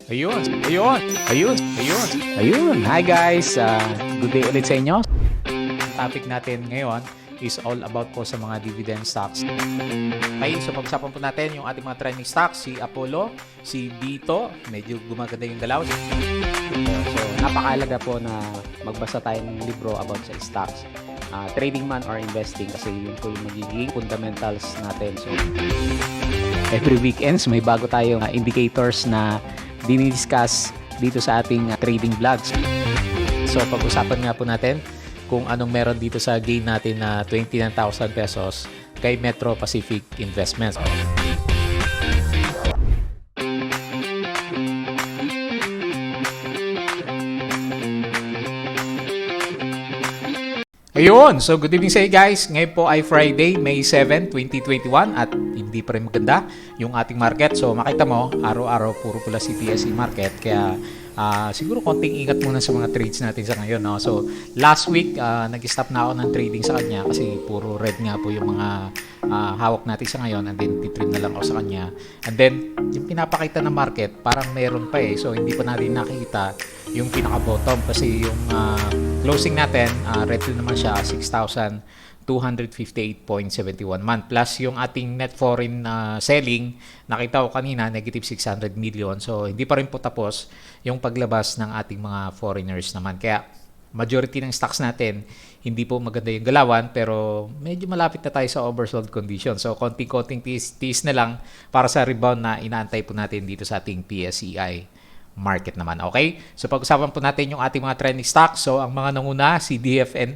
Ayun, ayun, ayun, ayun, ayun. Hi guys, good day ulit sa inyo. Ang topic natin ngayon is all about po sa mga dividend stocks. Okay, so pag-usapan po natin yung ating mga trending stocks, si Apollo, si Dito, medyo gumaganda yung galaw. So, napakalaga po na magbasa tayo ng libro about sa stocks. Trading man or investing kasi yun po yung magiging fundamentals natin. So, every weekends may bago tayong indicators na dinidiscuss dito sa ating trading vlogs. So pag-usapan nga po natin kung anong meron dito sa gain natin na 29,000 pesos kay Metro Pacific Investments. Ayun, so good evening sa inyo guys. Ngayon po ay Friday, May 7, 2021 at hindi pa rin maganda yung ating market. So makita mo, araw-araw puro pula si PSE market. Kaya siguro konting ingat muna sa mga trades natin sa ngayon. No? So last week, nag-stop na ako ng trading sa kanya kasi puro red nga po yung mga hawak natin sa ngayon, and then titrim na lang ako sa kanya. And then yung pinapakita ng market, parang meron pa eh. So hindi pa natin nakikita yung pinaka-bottom kasi yung closing natin, red naman siya, 6,258.71 month. Plus yung ating net foreign selling, nakita ko kanina, negative 600 million. So hindi pa rin po tapos yung paglabas ng ating mga foreigners naman. Kaya majority ng stocks natin, hindi po maganda yung galawan, pero medyo malapit na tayo sa oversold condition. So konting-konting tiis na lang para sa rebound na inaantay po natin dito sa ating PSEI market naman. Okay? So pag-usapan po natin yung ating mga trending stocks. So ang mga nanguna, si DFN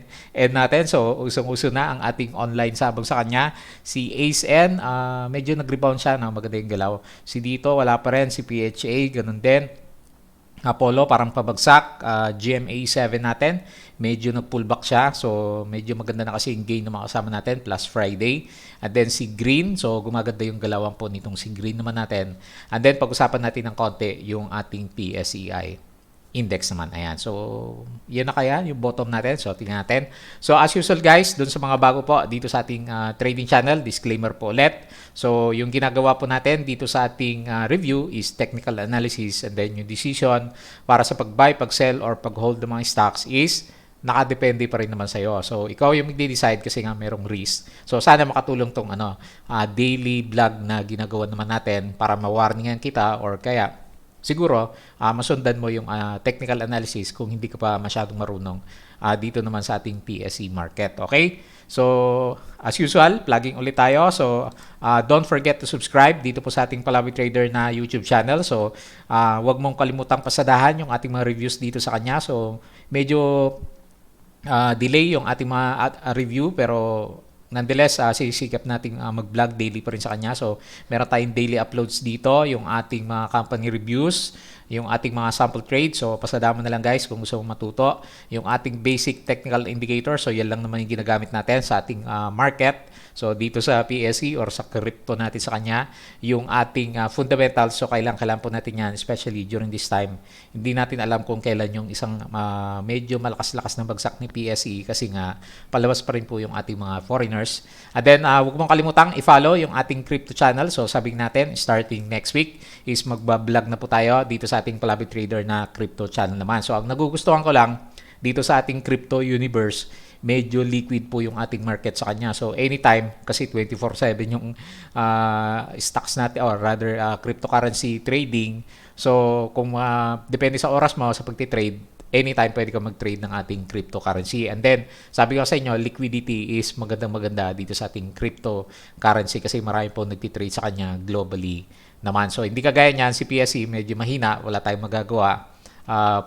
natin. So usong-uso na ang ating online sabog sa kanya. Si ACEN, medyo nag-rebound siya na maganda yung galaw. Si Dito, wala pa rin. Si PHA, ganun din. Apollo, parang pabagsak. GMA7 natin, medyo nag-pullback siya. So, medyo maganda na kasi yung gain ng mga kasama natin, plus Friday. And then si Green, so gumaganda yung galawan po nitong si Green naman natin. And then, pag-usapan natin ng konti yung ating PSEI index naman. Ayan. So, yan na kaya yung bottom natin. So, tingnan natin. So, as usual guys, dun sa mga bago po dito sa ating trading channel, disclaimer po ulit. So, yung ginagawa po natin dito sa ating review is technical analysis, and then yung decision para sa pag-buy, pag-sell, or pag-hold ng mga stocks is nakadepende pa rin naman sa'yo. So, ikaw yung magde-decide kasi nga merong risk. So, sana makatulong tong daily vlog na ginagawa naman natin para ma-warningan kita, or kaya siguro, masundan mo yung technical analysis kung hindi ka pa masyadong marunong dito naman sa ating PSE market. Okay? So, as usual, plugging ulit tayo. So, don't forget to subscribe dito po sa ating Palawi Trader na YouTube channel. So, wag mong kalimutang pasadahan yung ating mga reviews dito sa kanya. So, medyo delay yung ating mga review, pero nonetheless, sisikap nating mag-vlog daily pa rin sa kanya. So, meron tayong daily uploads dito, yung ating mga company reviews, yung ating mga sample trades. So, pasadama na lang guys kung gusto mong matuto. Yung ating basic technical indicator. So, yan lang naman yung ginagamit natin sa ating market. So, dito sa PSE or sa crypto natin sa kanya, yung ating fundamentals. So, kailangan po natin yan, especially during this time. Hindi natin alam kung kailan yung isang medyo malakas-lakas na bagsak ni PSE kasi nga palabas pa rin po yung ating mga foreigners. And then, huwag mong kalimutang i-follow yung ating crypto channel. So, sabihin natin, starting next week is magbablog na po tayo dito sa ating Palabi Trader na crypto channel naman. So, ang nagugustuhan ko lang dito sa ating crypto universe, medyo liquid po yung ating market sa kanya. So, anytime, kasi 24/7 yung stocks natin, or rather, cryptocurrency trading. So, kung depende sa oras mo sa pagtitrade, anytime pwede ka mag-trade ng ating cryptocurrency. And then, sabi ko sa inyo, liquidity is magandang-maganda dito sa ating cryptocurrency kasi marami po nagtitrade sa kanya globally naman. So, hindi kagaya niyan, si PSE medyo mahina, wala tayong magagawa.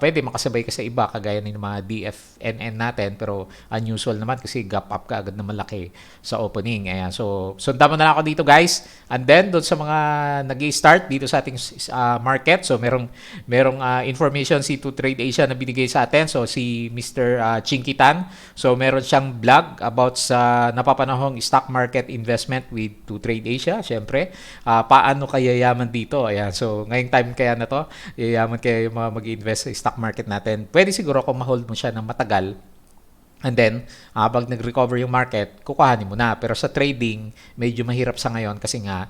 Pwede makasabay ka sa iba kagaya ng mga DFNN natin, pero unusual naman kasi gap up ka agad na malaki sa opening. Ayan. So, sundan mo na lang ako dito guys. And then, doon sa mga nag-i-start dito sa ating market, so merong information si To Trade Asia na binigay sa atin. So, si Mr. Chinkitan. So, meron siyang blog about sa napapanahong stock market investment with To Trade Asia. Siyempre, paano kaya yaman dito? Ayan. So, ngayong time kaya na to, yayaman kaya yung mga mag-invest sa stock market natin. Pwede siguro kung ma-hold mo siya ng matagal, And then, pag nag-recover yung market, kukuhanin mo na. Pero sa trading, medyo mahirap sa ngayon kasi nga,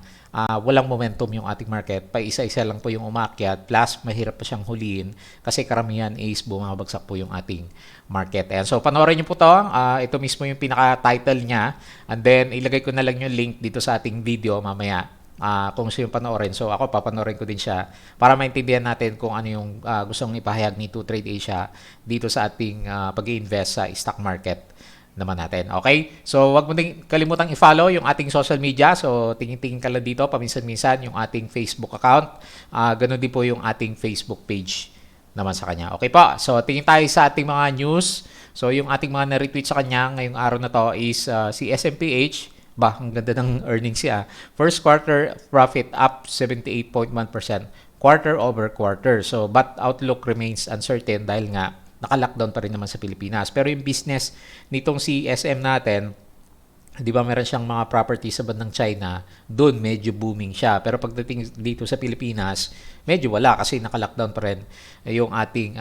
walang momentum yung ating market. Pa isa-isa lang po yung umakyat. Plus, mahirap pa siyang huliin kasi karamihan is bumabagsak po yung ating market. Ayan. So, panoorin niyo po to. Ito mismo yung pinaka-title niya. And then, ilagay ko na lang yung link dito sa ating video mamaya. Kung gusto yung panoorin. So ako papanoorin ko din siya para maintindihan natin kung ano yung gustong ipahayag ni 2Trade Asia dito sa ating pag-i-invest sa stock market naman natin. Okay? So wag mo din kalimutang i-follow yung ating social media. So tingin-tingin ka lang dito paminsan-minsan yung ating Facebook account. Ganun din po yung ating Facebook page naman sa kanya. Okay po. So tingin tayo sa ating mga news. So yung ating mga na-retweet sa kanya ngayong araw na to is si SMPH. Ang ganda ng earnings siya. First quarter profit up 78.1% quarter over quarter. So, but outlook remains uncertain dahil nga naka-lockdown pa rin naman sa Pilipinas. Pero yung business nitong si SM natin, di ba meron siyang mga property sa bandang China, doon medyo booming siya. Pero pagdating dito sa Pilipinas, medyo wala kasi naka-lockdown pa rin yung ating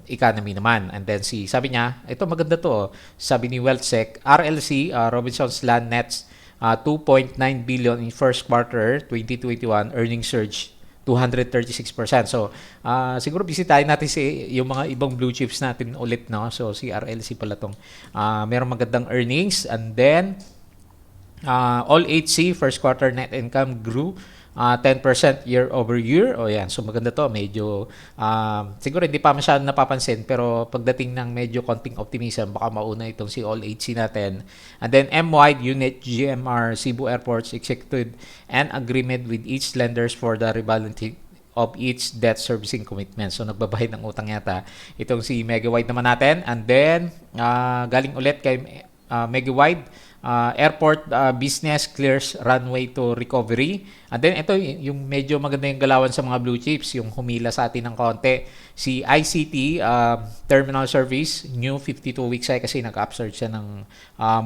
economy naman. And then sabi niya, ito maganda to, sabi ni WealthSec, RLC, Robinsons Land nets 2.9 billion in first quarter 2021, earnings surge 236%. So, siguro bisitahin natin yung mga ibang blue chips natin ulit, no? So, si RLC pala tong merong magandang earnings. And then, All HC first quarter net income grew 10% year over year. O yan, so maganda to. Medyo, siguro hindi pa masyadong napapansin, pero pagdating ng medyo konting optimism, baka mauna itong si All HC natin. And then, M-Wide Unit GMR Cebu Airports executed an agreement with each lenders for the rebalancing of each debt servicing commitment. So, nagbabayad ng utang yata itong si Megawide naman natin. And then, galing ulit kay Megawide, airport business clears runway to recovery. And then ito yung medyo maganda yung galawan sa mga blue chips, yung humila sa atin ng konti. Si ICT terminal service, new 52-week high kasi nag-upsurge siya ng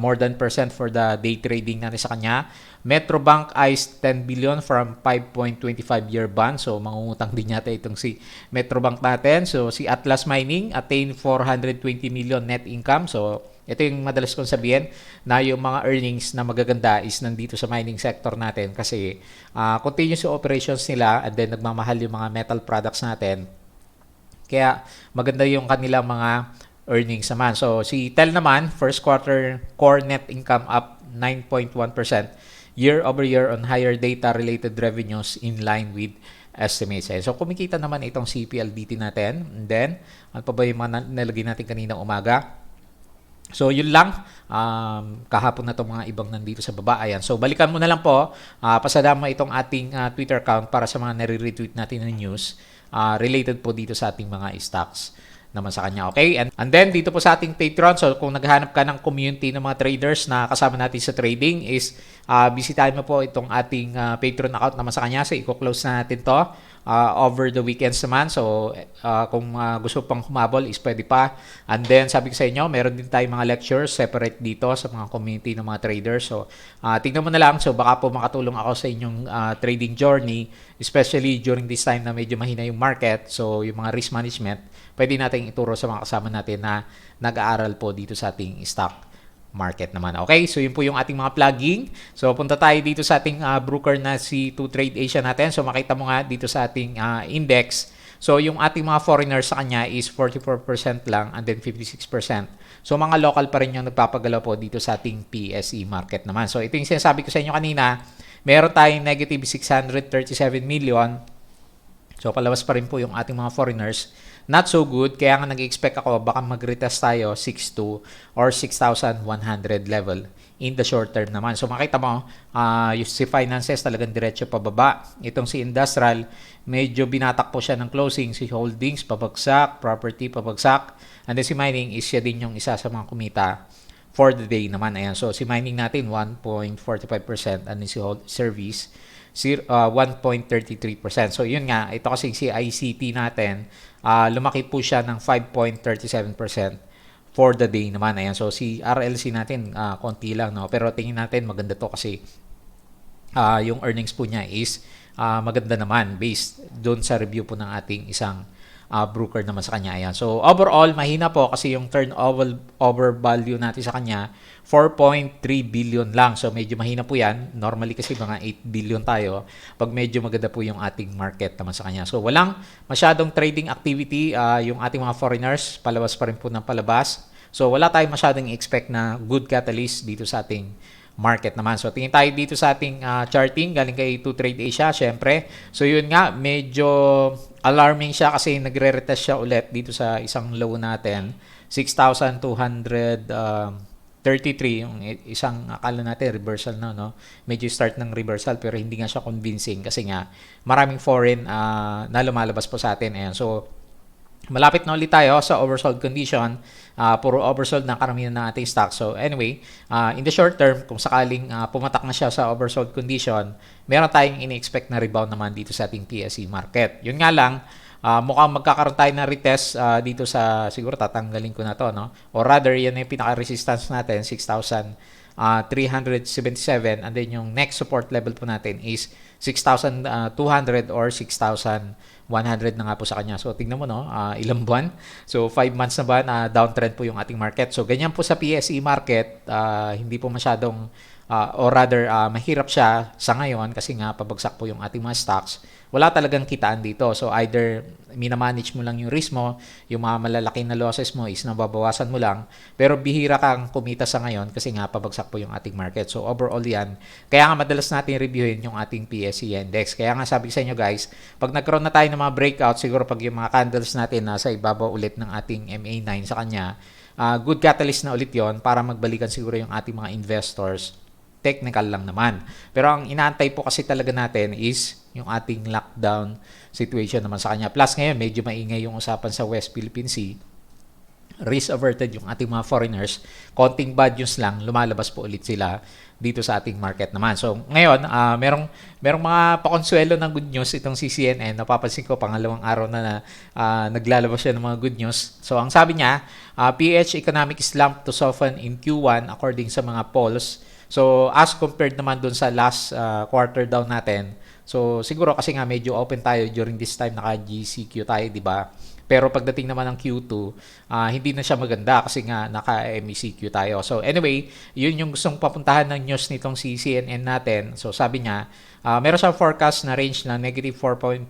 more than % for the day trading natin sa kanya. Metrobank iced 10 billion from 5.25-year bond. So, mangungutang din yata itong si Metrobank natin. So, si Atlas Mining attained 420 million net income. So, ito yung madalas kong sabihin na yung mga earnings na magaganda is nandito sa mining sector natin kasi continuous operations nila and then nagmamahal yung mga metal products natin. Kaya maganda yung kanilang mga earnings naman. So, si TEL naman, first quarter core net income up 9.1% year over year on higher data-related revenues in line with estimates. So, kumikita naman itong CPLDT natin. And then, ano pa ba yung mga nalagay natin kanina umaga? So, yun lang. Kahapon na itong mga ibang nandito sa baba. Ayan. So, balikan mo na lang po. Pasadama itong ating Twitter account para sa mga nare-retweet natin na news related po dito sa ating mga stocks naman sa kanya. Okay? And then, dito po sa ating Patreon. So, kung naghahanap ka ng community ng mga traders na kasama natin sa trading is bisitahin mo po itong ating Patreon account naman sa kanya. So, i-close na natin to over the weekends naman. So, kung gusto pang humabol is pwede pa. And then, sabi ko sa inyo, meron din tayong mga lectures separate dito sa mga community ng mga traders. So, tingnan mo na lang. So, baka po makatulong ako sa inyong trading journey, especially during this time na medyo mahina yung market. So, yung mga risk management, pwede natin ituro sa mga kasama natin na nag-aaral po dito sa ating stock market naman. Okay, so yun po yung ating mga plugging. So punta tayo dito sa ating broker na si 2Trade Asia natin. So makita mo nga dito sa ating index. So yung ating mga foreigners sa kanya is 44% lang and then 56%. So mga local pa rin yung nagpapagalaw po dito sa ating PSE market naman. So ito yung sinasabi ko sa inyo kanina. Meron tayong negative 637 million. So palabas pa rin po yung ating mga foreigners. Not so good, kaya nga nag-expect ako baka mag-retest tayo 6.2 or 6,100 level in the short term naman. So makita mo, yung si finances talagang diretso pababa. Itong si industrial, medyo binatak po siya ng closing. Si holdings, pabagsak. Property, pabagsak. And then si mining is siya din yung isa sa mga kumita for the day naman. Ayan. So si mining natin 1.45% and then si service 1.33%. So yun nga, ito kasi si ICT natin, lumaki po siya ng 5.37% for the day naman. Ayan. So si RLC natin, konti lang, no? Pero tingin natin maganda to kasi yung earnings po niya is maganda naman based doon sa review po ng ating isang broker naman sa kanya. Ayan. So overall, mahina po kasi yung turnover value natin sa kanya 4.3 billion lang. So medyo mahina po yan. Normally kasi mga 8 billion tayo pag medyo maganda po yung ating market naman sa kanya. So walang masyadong trading activity. Yung ating mga foreigners, palabas pa rin po ng palabas. So wala tayong masyadong expect na good catalyst dito sa ating market naman. So tingin tayo dito sa ating charting galing kay 2Trade Asia syempre. So yun nga, medyo alarming siya kasi nagre-retest siya ulit dito sa isang low natin, 6,233 yung isang akala natin reversal na, no? Medyo start ng reversal pero hindi nga siya convincing kasi nga maraming foreign na lumalabas po sa atin. Ayan. So malapit na ulit tayo sa oversold condition. Puro oversold na karamihan ng ating stock. So anyway, in the short term, kung sakaling pumatak na siya sa oversold condition, meron tayong ini-expect na rebound naman dito sa ating PSE market. Yun nga lang, mukhang magkakaroon tayo ng retest dito sa, siguro tatanggalin ko na to, no? Or rather, yan yung pinaka-resistance natin, 6,377, and then yung next support level po natin is 6,200 or 6,100 na nga po sa kanya. So tingnan mo, no, ilang buwan. So 5 months na ba na downtrend po yung ating market. So ganyan po sa PSE market, hindi po masyadong or rather mahirap siya sa ngayon kasi nga pabagsak po yung ating mga stocks. Wala talagang kitaan dito. So either minamanage mo lang yung risk mo, yung mga malalaki na losses mo is nababawasan mo lang, pero bihira kang kumita sa ngayon kasi nga pabagsak po yung ating market. So overall yan. Kaya nga madalas natin reviewin yung ating PSE index. Kaya nga sabi sa inyo guys, pag nagkaroon na tayo ng mga breakout, siguro pag yung mga candles natin nasa ibabaw ulit ng ating MA9 sa kanya, good catalyst na ulit yon para magbalikan siguro yung ating mga investors. Technical lang naman. Pero ang inaantay po kasi talaga natin is yung ating lockdown situation naman sa kanya. Plus ngayon, medyo maingay yung usapan sa West Philippine Sea. Risk averted yung ating mga foreigners. Konting bad news lang, lumalabas po ulit sila dito sa ating market naman. So ngayon, merong mga pakonsuelo ng good news itong si CNN. Napapansin ko, pangalawang araw na naglalabas siya ng mga good news. So ang sabi niya, PH economic slump to soften in Q1 according sa mga polls. So, as compared naman dun sa last quarter down natin, so siguro kasi nga medyo open tayo during this time, naka-GCQ tayo, di ba? Pero pagdating naman ng Q2, hindi na siya maganda kasi nga naka-MECQ tayo. So anyway, yun yung gustong papuntahan ng news nitong si CNN natin. So sabi niya, meron siyang forecast na range na negative 4.5%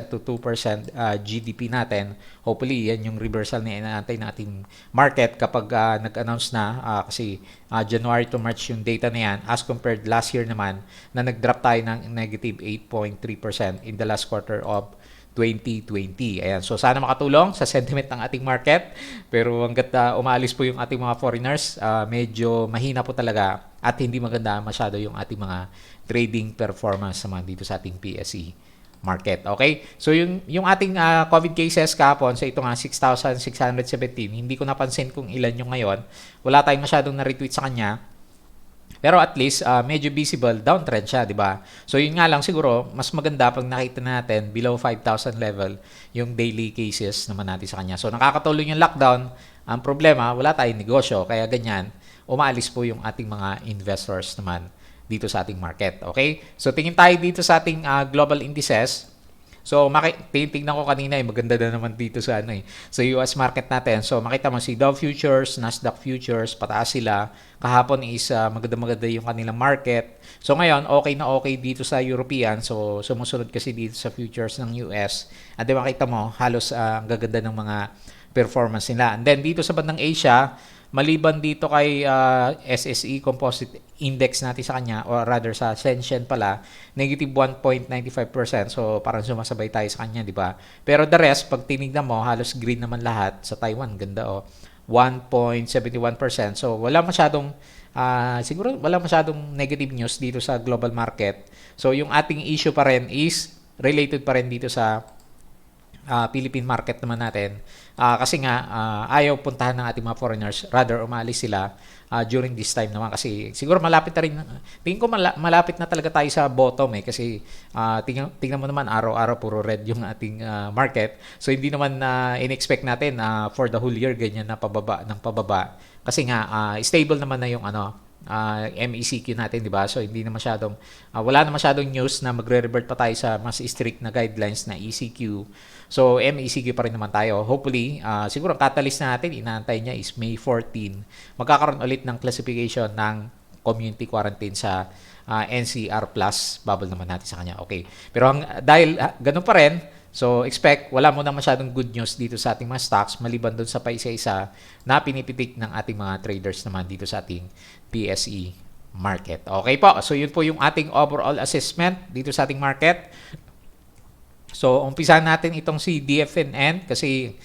to 2% GDP natin. Hopefully, yan yung reversal na inaantay nating market kapag nag-announce na kasi January to March yung data na yan as compared last year naman na nag-drop tayo ng negative 8.3% in the last quarter of 2020. Ayan. So sana makatulong sa sentiment ng ating market. Pero hanggat umaalis po yung ating mga foreigners, medyo mahina po talaga at hindi maganda masyado yung ating mga trading performance naman dito sa ating PSE market. Okay? So yung ating COVID cases kahapon sa ito nga 6,617, hindi ko napansin kung ilan yung ngayon. Wala tayong masyadong na-retweet sa kanya. Pero at least medyo visible downtrend siya, 'di ba? So yun nga lang siguro mas maganda pag nakita natin below 5,000 level yung daily cases naman natin sa kanya. So nakakatulong yung lockdown. Ang problema, wala tayong negosyo kaya ganyan umaalis po yung ating mga investors naman dito sa ating market. Okay? So tingin tayo dito sa ating global indices. So, tingnan ko kanina, maganda na naman dito sa sa US market natin. So, makita mo si Dow Futures, Nasdaq Futures, pataas sila. Kahapon is maganda-maganda yung kanilang market. So, ngayon, okay na okay dito sa European. So, sumusunod kasi dito sa futures ng US. And then, makita mo, halos ang gaganda ng mga performance nila. And then, dito sa bandang Asia, maliban dito kay SSE Composite Index natin sa kanya, or rather sa Shenzhen pala, negative 1.95%. So, parang sumasabay tayo sa kanya, di ba? Pero the rest, pag tinignan mo, halos green naman lahat. Sa Taiwan, ganda 1.71%. So, wala masyadong, siguro wala masyadong negative news dito sa global market. So, yung ating issue pa rin is related pa rin dito sa Philippine market naman natin. Kasi nga, ayaw puntahan ng ating mga foreigners. Rather, umalis sila during this time naman. Kasi siguro malapit na rin. Tingin ko malapit na talaga tayo sa bottom kasi tingnan mo naman araw-araw puro red yung ating market. So, hindi naman in-expect natin for the whole year ganyan na pababa ng pababa. Kasi nga, stable naman na yung MECQ natin, di ba? So, hindi na masyadong, wala na masyadong news na magre-revert pa tayo sa mas strict na guidelines na ECQ. So, MECQ pa rin naman tayo. Hopefully, siguro ang catalyst natin, inaantay niya is May 14. Magkakaroon ulit ng classification ng community quarantine sa NCR Plus. Bubble naman natin sa kanya. Okay. Pero dahil ganun pa rin, so expect, wala mo na masyadong good news dito sa ating mga stocks maliban doon sa paisa-isa na pinipitik ng ating mga traders naman dito sa ating PSE market. Okay po. So, yun po yung ating overall assessment dito sa ating market. So, umpisahan natin itong si DFNN kasi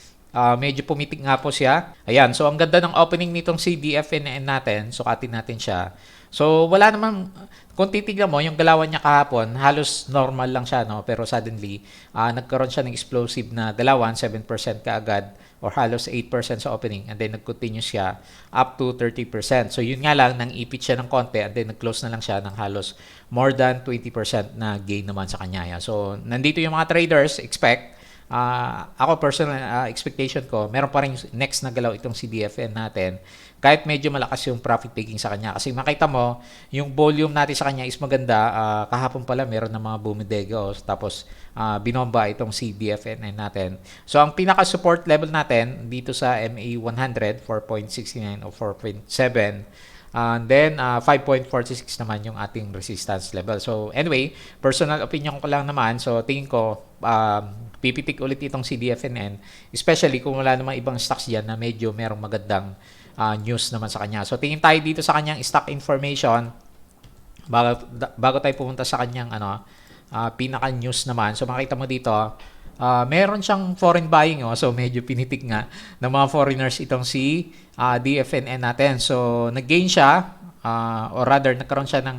medyo pumitik nga po siya. Ayan. So, ang ganda ng opening nitong si DFNN natin. Sukatin natin siya. So, wala namang, kung titignan mo, yung galawan niya kahapon, halos normal lang siya, no? Pero suddenly, nagkaroon siya ng explosive na galawan, 7% kaagad, or halos 8% sa opening, and then nag-continue siya up to 30%. So, yun nga lang, nang ipit siya ng konti, and then nag-close na lang siya ng halos more than 20% na gain naman sa kanya. Yan. So, nandito yung mga traders, expect, ako personal expectation ko, meron pa rin next na galaw itong CDFN natin kahit medyo malakas yung profit taking sa kanya kasi makita mo yung volume natin sa kanya is maganda. Kahapon pala meron ng mga bumidegos tapos binomba itong CDFN natin. So ang pinaka support level natin dito sa MA100 4.69 o 4.7. And then, 5.46 naman yung ating resistance level. So, anyway, personal opinion ko lang naman. So, tingin ko, pipitik ulit itong CDFNN. Especially kung wala namang ibang stocks dyan na medyo merong magandang news naman sa kanya. So, tingin tayo dito sa kanyang stock information. Bago tayo pumunta sa kanyang pinaka-news naman. So, makita mo dito, meron siyang foreign buying. So, medyo pinitik nga ng mga foreigners itong si DFNN natin. So, nag-gain siya or rather, nagkaroon siya ng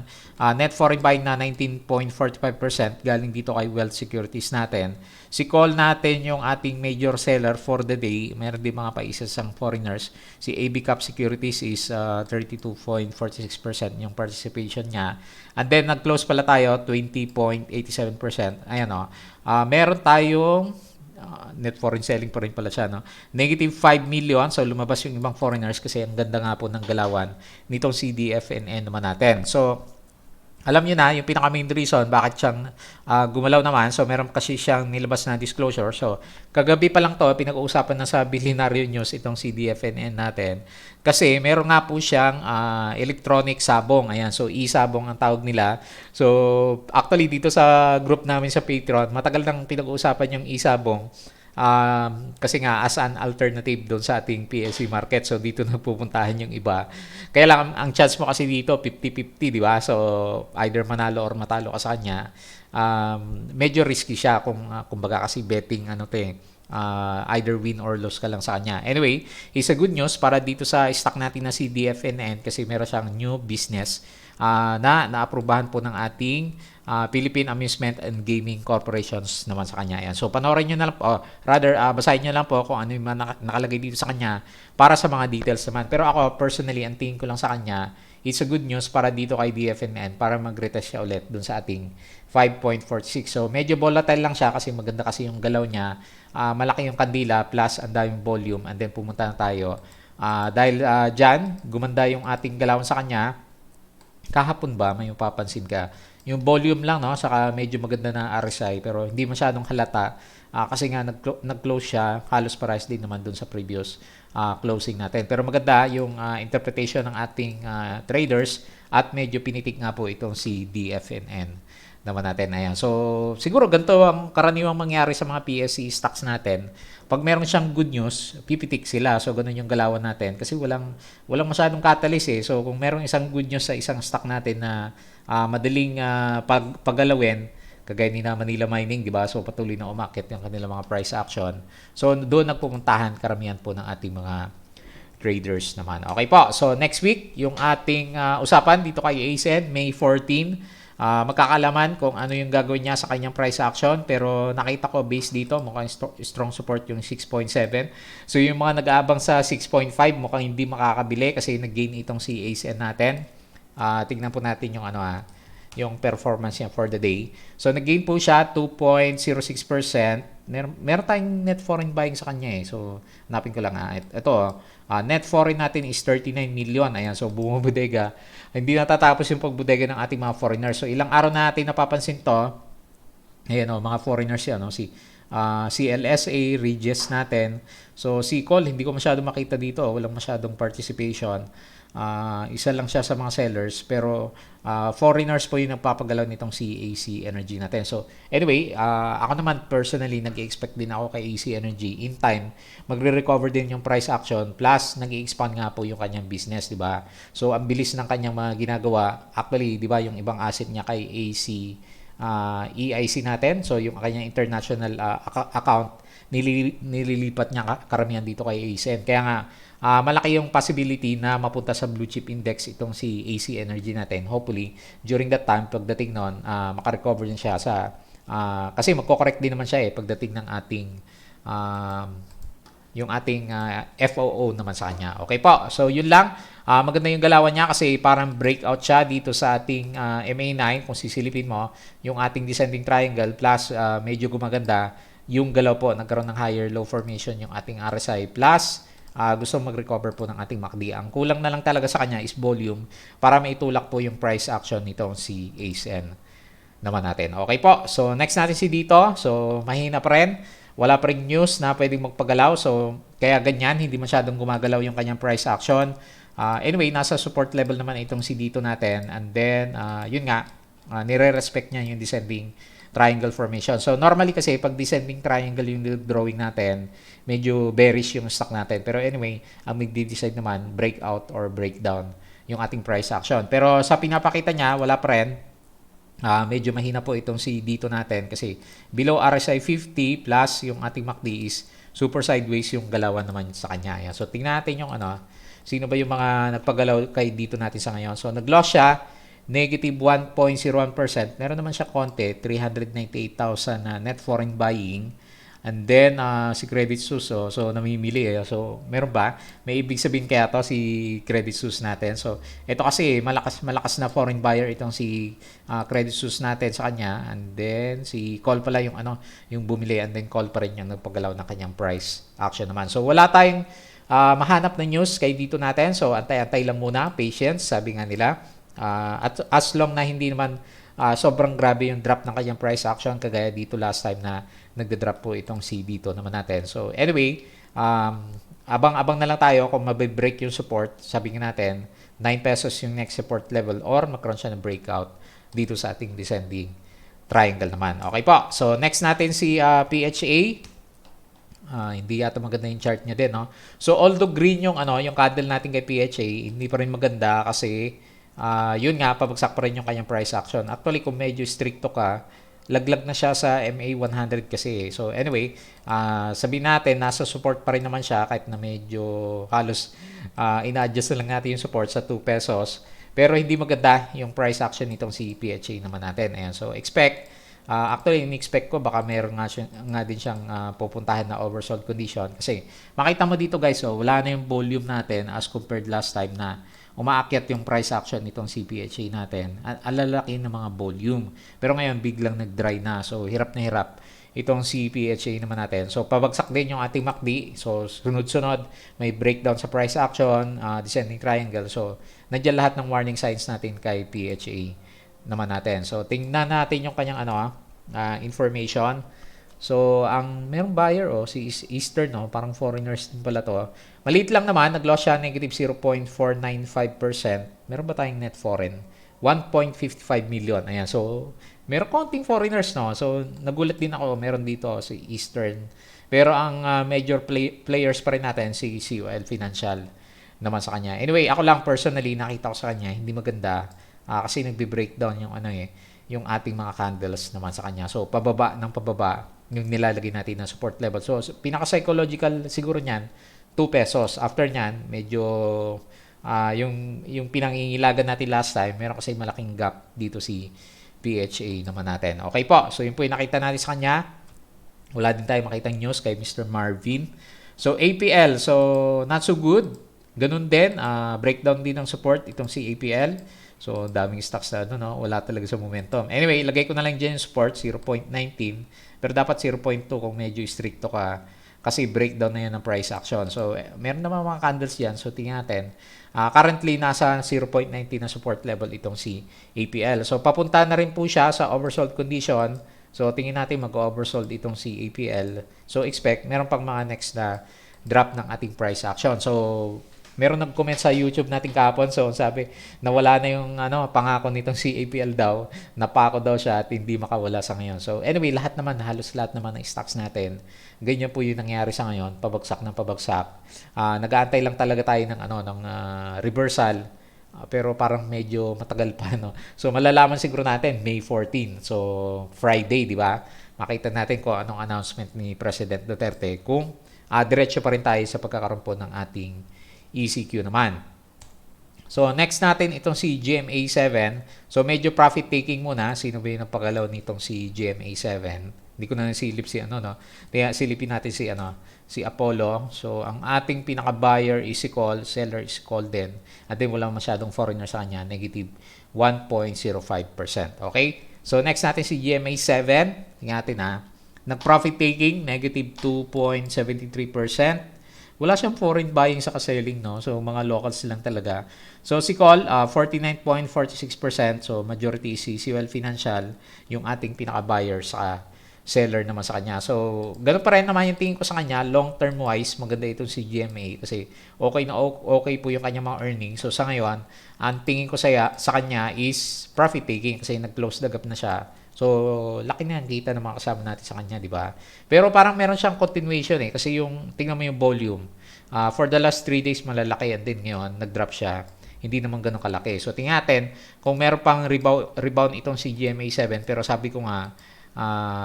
net foreign buying na 19.45% galing dito kay Wealth Securities natin. Si call natin yung ating major seller for the day. Meron din mga paisasang foreigners. Si AB Cap Securities is 32.46% yung participation niya. And then, nag-close pala tayo 20.87%. Ayan o. Meron tayong net foreign selling pa rin pala siya, no? Negative 5 million. So, lumabas yung ibang foreigners kasi ang ganda nga po ng galawan nitong CDFNN naman natin. So, alam nyo na, yung pinaka-main reason bakit siyang gumalaw naman. So, meron kasi siyang nilabas na disclosure. So, kagabi pa lang to, pinag-uusapan na sa Billionaire News itong CDFNN natin. Kasi, meron nga po siyang electronic sabong. Ayan, so e-sabong ang tawag nila. So, actually, dito sa group namin sa Patreon, matagal nang pinag-uusapan yung e-sabong. Kasi nga as an alternative doon sa ating PSE market, so dito na pupuntahan yung iba. Kaya lang ang chance mo kasi dito 50-50, di ba? So either manalo or matalo ka sa kanya. Medyo risky siya kung kumbaga kasi betting either win or lose ka lang sa kanya. Anyway, is a good news para dito sa stock natin na si DFNN kasi meron siyang new business na naaprubahan po ng ating Philippine Amusement and Gaming Corporations naman sa kanya. Ayan. So, panoorin nyo na lang po, basahin nyo lang po kung ano yung nakalagay dito sa kanya para sa mga details naman. Pero ako, personally, ang tingin ko lang sa kanya, it's a good news para dito kay DFNN para mag-retest siya ulit dun sa ating 5.46. So, medyo volatile lang siya kasi maganda kasi yung galaw niya. Malaki yung kandila plus ang daming volume and then pumunta na tayo. Dahil dyan, gumanda yung ating galawan sa kanya. Kahapon ba, may papansin ka? Yung volume lang, no? Saka medyo maganda na RSI pero hindi masyadong halata kasi nga nag-close siya, halos parehas din naman dun sa previous closing natin. Pero maganda yung interpretation ng ating traders at medyo pinitik nga po itong si DFNN naman natin. Ayan. So, siguro ganito ang karaniwang mangyari sa mga PSE stocks natin. Pag meron siyang good news, pipitik sila. So, ganun yung galawan natin. Kasi walang masyadong catalyst eh. So, kung meron isang good news sa isang stock natin na madaling paggalawin, kagaya ni na Manila Mining, di ba? So, patuloy na umakit yung kanilang mga price action. So, doon nagpupuntahan karamihan po ng ating mga traders naman. Okay po. So, next week, yung ating usapan dito kay ASEN, May 14, magkakalaman kung ano yung gagawin niya sa kanyang price action pero nakita ko base dito mukhang strong support yung 6.7. So yung mga nag-aabang sa 6.5 mukhang hindi makakabili kasi nag-gain itong si ASN natin. Tingnan po natin yung yung performance niya for the day. So nag-gain po siya 2.06%. Meron tayong net foreign buying sa kanya eh. So hanapin ko lang ito net foreign natin is 39 million. Ayan, so bumubudega. Hindi natatapos yung pagbudega ng ating mga foreigners. So ilang araw natin napapansin to. Ayan mga foreigners yan, si CLSA, Regis natin. So si Call, hindi ko masyado makita dito, walang masyadong participation. Isa lang siya sa mga sellers, pero foreigners po yung nagpapagalaw nitong si AC Energy natin. So anyway, ako naman personally nag-expect din ako kay AC Energy in time magre-recover din yung price action, plus nag-expand nga po yung kanyang business, di ba? So ang bilis ng kanyang mga ginagawa. Actually, di ba, yung ibang asset niya kay AC EIC natin, so yung kanyang international account, nililipat niya karamihan dito kay ACN. Kaya nga malaki yung possibility na mapunta sa blue chip index itong si AC Energy natin. Hopefully during that time, pagdating nun, makarecover din siya sa kasi magko-correct din naman siya pagdating ng ating yung ating FOO naman sa kanya. Okay po, so yun lang. Maganda yung galawan niya kasi parang breakout siya dito sa ating MA9. Kung sisilipin mo, yung ating descending triangle plus medyo gumaganda yung galaw po. Nagkaroon ng higher low formation yung ating RSI plus gusto mag-recover po ng ating MACD. Ang kulang na lang talaga sa kanya is volume para maitulak po yung price action nitong si ASN naman natin. Okay po, so next natin si dito. So mahina pa rin. Wala pa rin news na pwedeng magpagalaw. So kaya ganyan, hindi masyadong gumagalaw yung kanyang price action. Anyway, nasa support level naman itong si dito natin. And then, yun nga, nire-respect niya yung descending triangle formation. So, normally kasi, pag descending triangle yung drawing natin, medyo bearish yung stock natin. Pero anyway, ang magdi-decide naman, breakout or breakdown yung ating price action. Pero sa pinapakita niya, wala pa rin. Medyo mahina po itong si dito natin kasi below RSI 50 plus yung ating MACD is super sideways yung galawan naman sa kanya. Ayan. So, tingnan natin yung sino ba yung mga nagpagalaw kay dito natin sa ngayon. So, nag-loss siya, negative 1.01%. Meron naman siya konti, 398,000 na net foreign buying. And then, si Credit Suisse, so namimili So, meron ba? May ibig sabihin kaya to si Credit Suisse natin. So, ito kasi, malakas na foreign buyer itong si Credit Suisse natin sa kanya. And then, si Call pala yung yung bumili. And then, Call pa rin yung nagpagalaw ng kanyang price action naman. So, wala tayong mahanap na news kay dito natin. So, antay-antay lang muna. Patience, sabi nga nila. At as long na hindi naman sobrang grabe yung drop ng kanyang price action kagaya dito last time na nagde-drop po itong si dito naman natin. So anyway, abang-abang na lang tayo kung mabe-break yung support. Sabi nga natin, 9 pesos yung next support level or magkaroon siya ng breakout dito sa ating descending triangle naman. Okay po. So next natin si PHA. Hindi yata maganda yung chart niya din, no? So although green yung yung candle natin kay PHA, hindi pa rin maganda kasi yun nga, pabagsak pa rin yung kanyang price action. Actually, kung medyo stricto ka, laglag na siya sa MA100 kasi. So anyway, sabihin natin, nasa support pa rin naman siya kahit na medyo halos ina-adjust na lang natin yung support sa 2 pesos. Pero hindi maganda yung price action nitong si PHA naman natin. Ayan, so expect, actually, in-expect ko baka meron nga din siyang pupuntahan na oversold condition. Kasi makita mo dito guys, wala na yung volume natin as compared last time na umaakyat yung price action nitong CPHA natin. Alalaki ng mga volume. Pero ngayon, biglang nag-dry na. So, hirap na hirap itong CPHA naman natin. So, pabagsak din yung ating MACD. So, sunod-sunod, may breakdown sa price action, descending triangle. So, nandiyan lahat ng warning signs natin kay PHA naman natin. So, tingnan natin yung kanyang information. So, ang merong buyer, si Eastern, parang foreigners din pala to. Maliit lang naman, nag-loss siya, negative 0.495%. Meron ba tayong net foreign? 1.55 million. Ayan, so, meron konting foreigners, no? So, nagulat din ako, meron dito si Eastern. Pero ang major players pa rin natin, si CUL Financial naman sa kanya. Anyway, ako lang personally, nakita ko sa kanya, hindi maganda. Kasi nagbe-breakdown yung yung ating mga candles naman sa kanya. So, pababa ng pababa yung nilalagay natin na support level. So, pinaka-psychological siguro niyan, 2 pesos. After niyan, medyo yung pinangingilagan natin last time, meron kasi malaking gap dito si PHA naman natin. Okay po. So, yun po yung nakita natin sa kanya. Wala din tayo makitang news kay Mr. Marvin. So, APL. So, not so good. Ganun din. Breakdown din ng support itong si APL. So, daming stocks na wala talaga sa momentum. Anyway, ilagay ko na lang dyan yung support, 0.19. Pero dapat 0.2 kung medyo stricto ka. Kasi breakdown na yan ng price action. So, meron naman mga candles yan. So, tingnan natin. Currently, nasa 0.19 na support level itong si APL. So, papunta na rin po siya sa oversold condition. So tingin natin mag-oversold itong si APL. So expect meron pang mga next na drop ng ating price action. So meron nag-comment sa YouTube natin kahapon. So sabi, nawala na yung pangako nitong si APL daw. Napako daw siya at hindi makawala sa ngayon. So anyway, halos lahat naman ng stocks natin, ganyan po yung nangyari sa ngayon, pabagsak ng pabagsak. Nag-aantay lang talaga tayo ng reversal. Pero parang medyo matagal pa, no? So malalaman siguro natin May 14. So Friday, di ba? Makita natin kung anong announcement ni President Duterte kung diretso pa rin tayo sa pagkakaroon po ng ating ECQ naman. So next natin itong si GMA7. So medyo profit taking muna. Sino ba yung napagalaw nitong si GMA7? Hindi ko na nasilip si Kaya silipin natin si Apollo. So ang ating pinaka buyer is si Call, seller is Call din. At then wala masyadong foreigner sa kanya, negative 1.05%. Okay? So next natin si GMA7. Tingnan natin nag-profit taking, negative 2.73%. Wala siyang foreign buying sa selling, no? So, mga locals lang talaga. So, si Call, 49.46%. So, majority is si Well Financial, yung ating pinaka-buyer sa seller naman sa kanya. So, ganun pa rin naman yung tingin ko sa kanya. Long-term wise, maganda itong si GMA kasi okay po yung kanya mga earnings. So, sa ngayon, ang tingin ko sa kanya is profit taking kasi nag-close the gap na siya. So, laki na ang kita ng mga kasama natin sa kanya, di ba? Pero parang meron siyang continuation kasi tingnan mo yung volume. For the last 3 days, malalaki yan din ngayon. Nag-drop siya. Hindi naman ganun kalaki. So, tingnan natin kung meron pang rebound itong si GMA7. Pero sabi ko nga,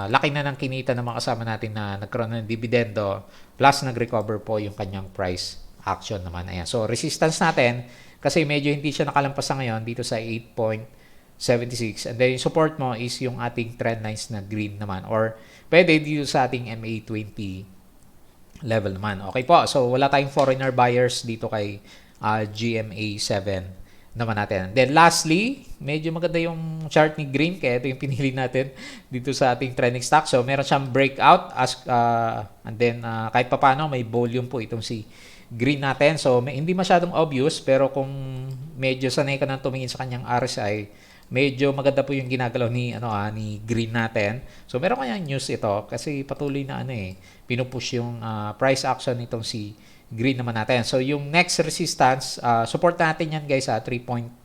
laki na ng kinita ng mga kasama natin na nagkaroon ng dividendo. Plus, nag-recover po yung kanyang price action naman. Ayan. So, resistance natin, kasi medyo hindi siya nakalampas sa ngayon dito sa 8.76. And then yung support mo is yung ating trend lines na green naman, or pwede dito sa ating MA20 level naman. Okay po, so wala tayong foreigner buyers dito kay GMA7 naman natin. And then lastly, medyo maganda yung chart ni Green, kaya ito yung pinili natin dito sa ating trending stock. So meron siyang breakout and then kahit papano may volume po itong si Green natin. So hindi masyadong obvious, pero kung medyo sanay ka nang tumingin sa kanyang RSI, medyo maganda po yung ginagalaw ni Green natin. So meron kanyang news ito kasi patuloy na pinupush yung price action nitong si Green naman natin. So yung next resistance, support natin yan guys 3.9.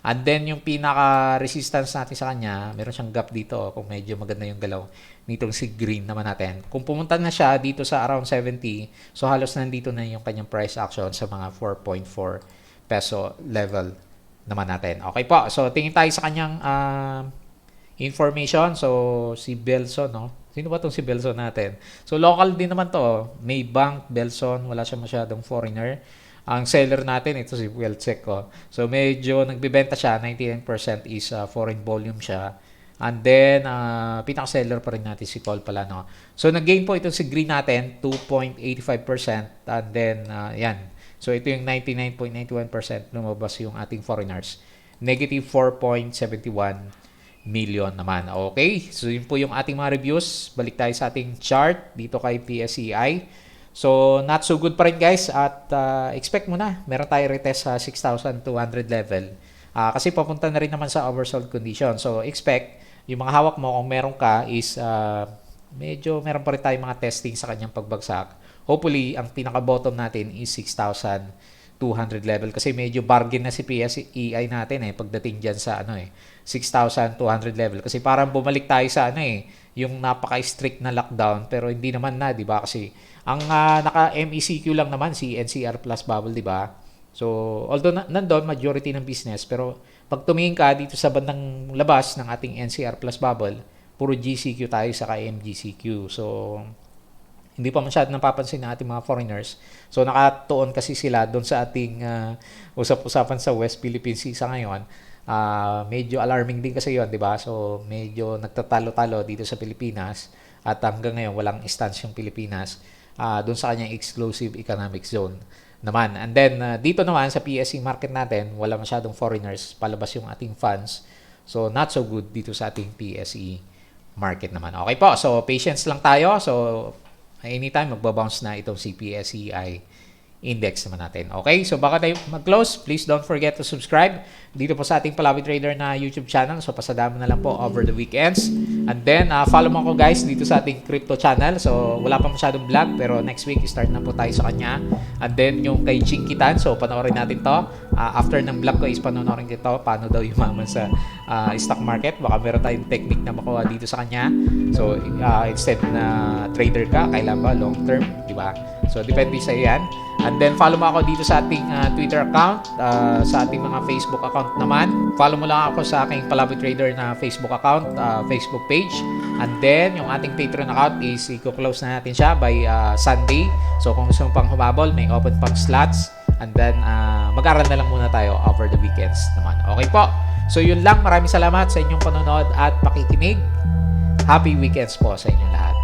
And then yung pinaka resistance natin sa kanya, meron siyang gap dito kung medyo maganda yung galaw nitong si Green naman natin. Kung pumunta na siya dito sa around 70, so halos nandito na yung kanyang price action sa mga 4.4 peso level naman natin. Okay po. So, tingin tayo sa kanyang information. So, si Belson, no? Sino ba itong si Belson natin? So, local din naman to. Maybank, Belson, wala siya masyadong foreigner. Ang seller natin, ito si Wellcheck ko. So, medyo nagbibenta siya. 99% is foreign volume siya. And then, pinaka-seller pa rin natin si Call pala, no? So, nag-gain po itong si Green natin, 2.85%. And then, yan. So, ito yung 99.91% lumabas yung ating foreigners. Negative 4.71 million naman. Okay? So, yun po yung ating mga reviews. Balik tayo sa ating chart dito kay PSEI. So, not so good pa rin guys. At expect mo na, meron tayo retest sa 6,200 level. Kasi papunta na rin naman sa oversold condition. So, expect, yung mga hawak mo kung meron ka is medyo meron pa rin tayo mga testing sa kanyang pagbagsak. Hopefully, ang pinaka-bottom natin is 6,200 level kasi medyo bargain na si PSEI natin pagdating dyan sa 6,200 level. Kasi parang bumalik tayo sa yung napaka-strict na lockdown, pero hindi naman na, di ba? Kasi ang naka-MECQ lang naman si NCR plus bubble, di ba? So, although nandun majority ng business, pero pag tumingin ka dito sa bandang labas ng ating NCR plus bubble, puro GCQ tayo sa MGCQ. So, hindi pa masyado napapansin ng ating mga foreigners. So, nakatuon kasi sila doon sa ating usap-usapan sa West Philippine Sea sa ngayon. Medyo alarming din kasi yun, di ba? So, medyo nagtatalo-talo dito sa Pilipinas at hanggang ngayon walang stance yung Pilipinas doon sa kanyang exclusive economic zone naman. And then, dito naman sa PSE market natin, wala masyadong foreigners, palabas yung ating funds. So, not so good dito sa ating PSE market naman. Okay po, so patience lang tayo. So, anytime magbabounce na itong si PSEI index naman natin. Okay, so baka tayo mag-close, please don't forget to subscribe dito po sa ating Palawi Trader na YouTube channel. So pasadama na lang po over the weekends. And then follow mo ko guys dito sa ating crypto channel. So wala pa masyadong vlog pero next week start na po tayo sa kanya. And then yung kay Chinkitan, so panoorin natin to. After ng vlog ko is panoorin ko to paano daw yumaman sa stock market. Baka meron tayong technique na makuha dito sa kanya. So instead na trader ka, kailan ba long term, di ba? So depende sa yan. And then follow mo ako dito sa ating Twitter account, sa ating mga Facebook account naman. Follow mo lang ako sa aking Palawi Trader na Facebook account, Facebook page. And then yung ating Patreon account is i-close na natin siya by Sunday. So kung gusto mo pang humabol, may open pang slots. And then mag-aral na lang muna tayo over the weekends naman. Okay po. So yun lang. Maraming salamat sa inyong panonood at pakikinig. Happy weekends po sa inyong lahat.